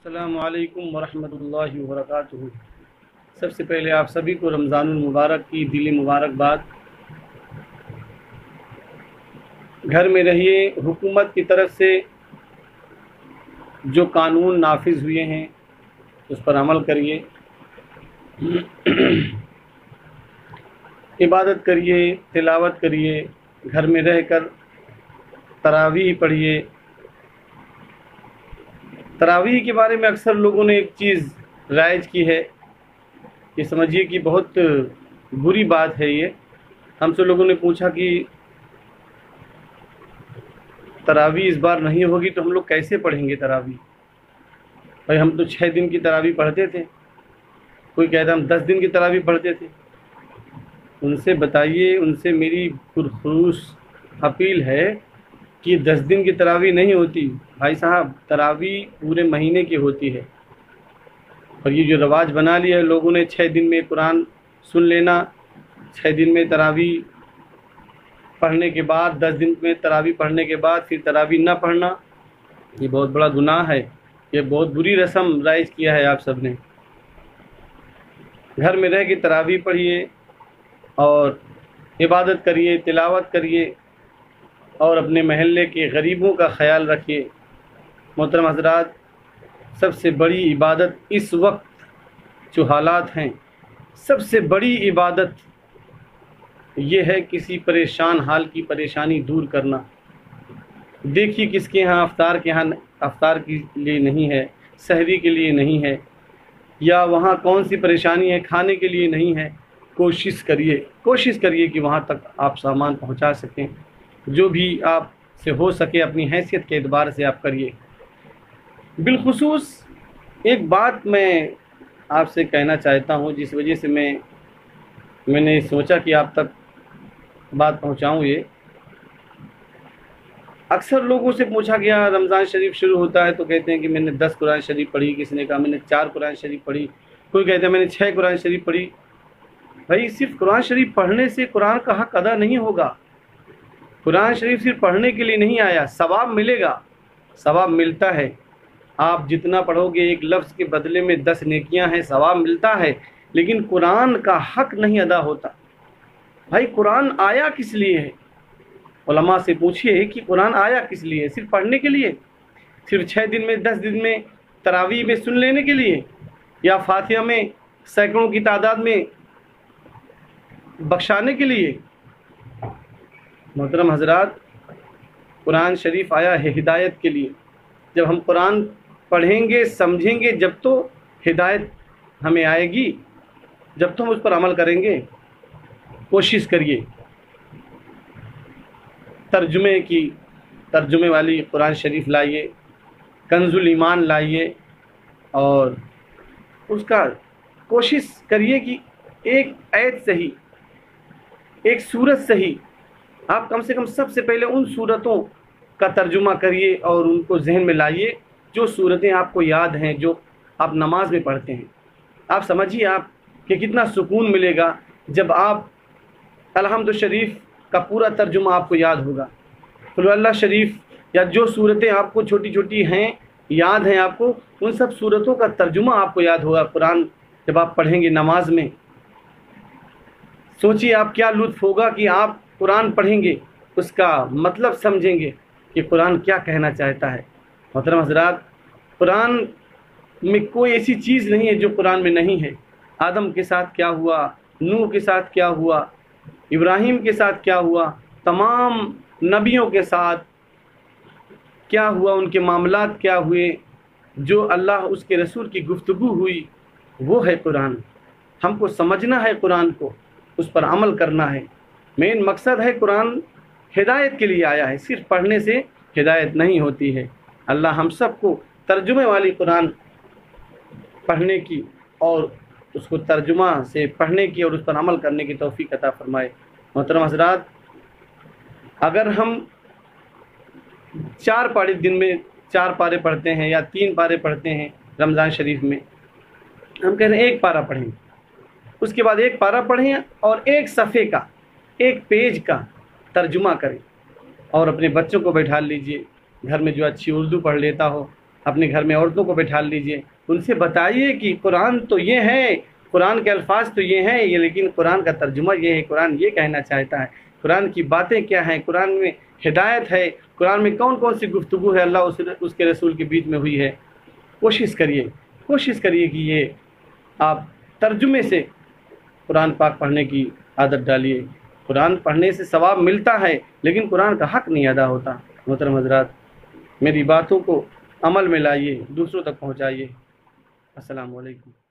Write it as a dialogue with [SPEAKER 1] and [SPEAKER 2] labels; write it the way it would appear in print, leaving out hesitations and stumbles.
[SPEAKER 1] السلام علیکم ورحمۃ اللہ وبرکاتہ۔ سب سے پہلے آپ سبھی کو رمضان المبارک کی دلی مبارکباد۔ گھر میں رہیے، حکومت کی طرف سے جو قانون نافذ ہوئے ہیں اس پر عمل کریے، عبادت کریے، تلاوت کریے، گھر میں رہ کر تراویح پڑھیے۔ تراویح کے بارے میں اکثر لوگوں نے ایک چیز رائج کی ہے، یہ سمجھیے کہ بہت بری بات ہے۔ یہ ہم سے لوگوں نے پوچھا کہ تراویح اس بار نہیں ہوگی تو ہم لوگ کیسے پڑھیں گے تراویح؟ بھائی ہم تو 6 دن کی تراویح پڑھتے تھے، کوئی کہتا ہم 10 دن کی تراویح پڑھتے تھے۔ ان سے بتائیے، ان سے میری پرخصوص اپیل ہے کہ 10 دن کی تراویح نہیں ہوتی بھائی صاحب، تراویح پورے مہینے کی ہوتی ہے۔ اور یہ جو رواج بنا لیا ہے لوگوں نے 6 دن میں قرآن سن لینا، 6 دن میں تراویح پڑھنے کے بعد 10 دن میں تراویح پڑھنے کے بعد پھر تراویح نہ پڑھنا، یہ بہت بڑا گناہ ہے، یہ بہت بری رسم رائج کیا ہے آپ سب نے۔ گھر میں رہ کے تراویح پڑھیے اور عبادت کریے، تلاوت کریے اور اپنے محلے کے غریبوں کا خیال رکھیے۔ محترم حضرات، سب سے بڑی عبادت اس وقت جو حالات ہیں، سب سے بڑی عبادت یہ ہے کسی پریشان حال کی پریشانی دور کرنا۔ دیکھیے کس کے ہاں افطار کے لیے نہیں ہے، سحری کے لیے نہیں ہے، یا وہاں کون سی پریشانی ہے کھانے کے لیے نہیں ہے۔ کوشش کریے کہ وہاں تک آپ سامان پہنچا سکیں، جو بھی آپ سے ہو سکے اپنی حیثیت کے اعتبار سے آپ کریے۔ بالخصوص ایک بات میں آپ سے کہنا چاہتا ہوں، جس وجہ سے میں نے سوچا کہ آپ تک بات پہنچاؤں۔ یہ اکثر لوگوں سے پوچھا گیا رمضان شریف شروع ہوتا ہے تو کہتے ہیں کہ میں نے 10 قرآن شریف پڑھی، کسی نے کہا میں نے 4 قرآن شریف پڑھی، کوئی کہتا ہے میں نے 6 قرآن شریف پڑھی۔ بھائی صرف قرآن شریف پڑھنے سے قرآن کا حق ادا نہیں ہوگا۔ قرآن شریف صرف پڑھنے کے لیے نہیں آیا، ثواب ملے گا، ثواب ملتا ہے۔ آپ جتنا پڑھو گے ایک لفظ کے بدلے میں 10 نیکیاں ہیں، ثواب ملتا ہے، لیکن قرآن کا حق نہیں ادا ہوتا۔ بھائی قرآن آیا کس لیے ہے؟ علماء سے پوچھئے کہ قرآن آیا کس لیے؟ صرف پڑھنے کے لیے؟ صرف 6 دن میں 10 دن میں تراویح میں سن لینے کے لیے؟ یا فاتحہ میں سینکڑوں کی تعداد میں بخشانے کے لیے؟ محترم حضرات، قرآن شریف آیا ہے ہدایت کے لیے۔ جب ہم قرآن پڑھیں گے، سمجھیں گے، جب تو ہدایت ہمیں آئے گی، جب تو ہم اس پر عمل کریں گے۔ کوشش کریے ترجمے والی قرآن شریف لائیے، کنز الایمان لائیے، اور اس کا کوشش کریے کہ ایک آیت صحیح، ایک سورت صحیح، آپ کم سے کم سب سے پہلے ان سورتوں کا ترجمہ کریے اور ان کو ذہن میں لائیے جو سورتیں آپ کو یاد ہیں، جو آپ نماز میں پڑھتے ہیں۔ آپ سمجھیے آپ کہ کتنا سکون ملے گا جب آپ الحمد شریف کا پورا ترجمہ آپ کو یاد ہوگا، قل اللہ شریف یا جو سورتیں آپ کو چھوٹی چھوٹی ہیں یاد ہیں آپ کو، ان سب سورتوں کا ترجمہ آپ کو یاد ہوگا۔ قرآن جب آپ پڑھیں گے نماز میں، سوچیے آپ کیا لطف ہوگا کہ آپ قرآن پڑھیں گے، اس کا مطلب سمجھیں گے کہ قرآن کیا کہنا چاہتا ہے۔ محترم حضرات، قرآن میں کوئی ایسی چیز نہیں ہے جو قرآن میں نہیں ہے۔ آدم کے ساتھ کیا ہوا، نوح کے ساتھ کیا ہوا، ابراہیم کے ساتھ کیا ہوا، تمام نبیوں کے ساتھ کیا ہوا، ان کے معاملات کیا ہوئے، جو اللہ اس کے رسول کی گفتگو ہوئی، وہ ہے قرآن۔ ہم کو سمجھنا ہے قرآن کو، اس پر عمل کرنا ہے۔ مین مقصد ہے قرآن ہدایت کے لیے آیا ہے، صرف پڑھنے سے ہدایت نہیں ہوتی ہے۔ اللہ ہم سب کو ترجمے والی قرآن پڑھنے کی اور اس کو ترجمہ سے پڑھنے کی اور اس پر عمل کرنے کی توفیق عطا فرمائے۔ محترم حضرات، اگر ہم 4 پارے دن میں 4 پارے پڑھتے ہیں یا 3 پارے پڑھتے ہیں رمضان شریف میں، ہم کہہ رہے ہیں 1 پارہ پڑھیں، اس کے بعد 1 پارہ پڑھیں اور 1 صفحے کا، 1 پیج کا ترجمہ کریں، اور اپنے بچوں کو بیٹھا لیجئے، گھر میں جو اچھی اردو پڑھ لیتا ہو اپنے گھر میں عورتوں کو بٹھا لیجئے، ان سے بتائیے کہ قرآن تو یہ ہے، قرآن کے الفاظ تو یہ ہیں، یہ لیکن قرآن کا ترجمہ یہ ہے، قرآن یہ کہنا چاہتا ہے، قرآن کی باتیں کیا ہیں، قرآن میں ہدایت ہے، قرآن میں کون کون سی گفتگو ہے اللہ اس کے رسول کے بیچ میں ہوئی ہے۔ کوشش کریے کہ یہ آپ ترجمے سے قرآن پاک پڑھنے کی عادت ڈالیے۔ قرآن پڑھنے سے ثواب ملتا ہے لیکن قرآن کا حق نہیں ادا ہوتا۔ محترم حضرات، میری باتوں کو عمل میں لائیے، دوسروں تک پہنچائیے۔ السلام علیکم۔